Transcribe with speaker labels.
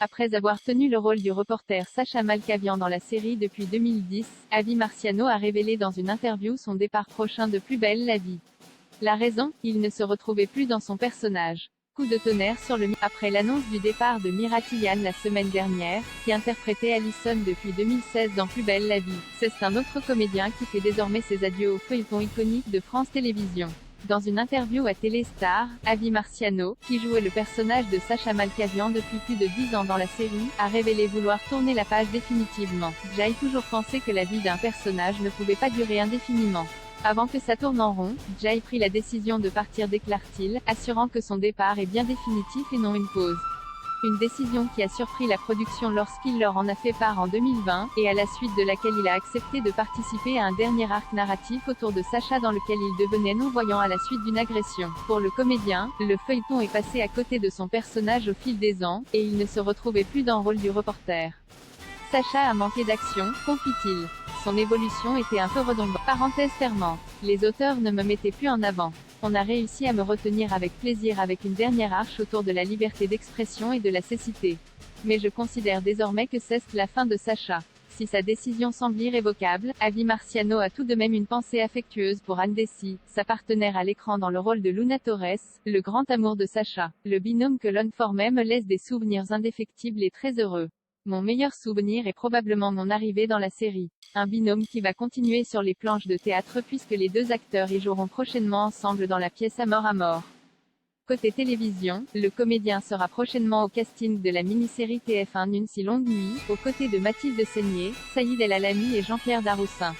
Speaker 1: Après avoir tenu le rôle du reporter Sacha Malkavian dans la série depuis 2010, Avi Marciano a révélé dans une interview son départ prochain de Plus belle la vie. La raison, il ne se retrouvait plus dans son personnage. Coup de tonnerre sur le après l'annonce du départ de Mira Tillian la semaine dernière, qui interprétait Allison depuis 2016 dans Plus belle la vie. C'est un autre comédien qui fait désormais ses adieux au feuilleton iconique de France Télévisions. Dans une interview à Téléstar, Avi Marciano, qui jouait le personnage de Sacha Malkavian depuis plus de 10 ans dans la série, a révélé vouloir tourner la page définitivement. J'ai toujours pensé que la vie d'un personnage ne pouvait pas durer indéfiniment. Avant que ça tourne en rond, Jay prit la décision de partir, déclare-t-il, assurant que son départ est bien définitif et non une pause. Une décision qui a surpris la production lorsqu'il leur en a fait part en 2020, et à la suite de laquelle il a accepté de participer à un dernier arc narratif autour de Sacha dans lequel il devenait non-voyant à la suite d'une agression. Pour le comédien, le feuilleton est passé à côté de son personnage au fil des ans, et il ne se retrouvait plus dans le rôle du reporter. Sacha a manqué d'action, confie-t-il. Son évolution était un peu redondante. Parenthèse fermante. Les auteurs ne me mettaient plus en avant. On a réussi à me retenir avec plaisir avec une dernière arche autour de la liberté d'expression et de la cécité. Mais je considère désormais que c'est la fin de Sacha. Si sa décision semble irrévocable, Avi Marciano a tout de même une pensée affectueuse pour Anne Dessy, sa partenaire à l'écran dans le rôle de Luna Torres, le grand amour de Sacha. Le binôme que l'on formait me laisse des souvenirs indéfectibles et très heureux. Mon meilleur souvenir est probablement mon arrivée dans la série. Un binôme qui va continuer sur les planches de théâtre puisque les deux acteurs y joueront prochainement ensemble dans la pièce À mort à mort. Côté télévision, le comédien sera prochainement au casting de la mini-série TF1 Une si longue nuit, aux côtés de Mathilde Seigné, Saïd El Alami et Jean-Pierre Daroussin.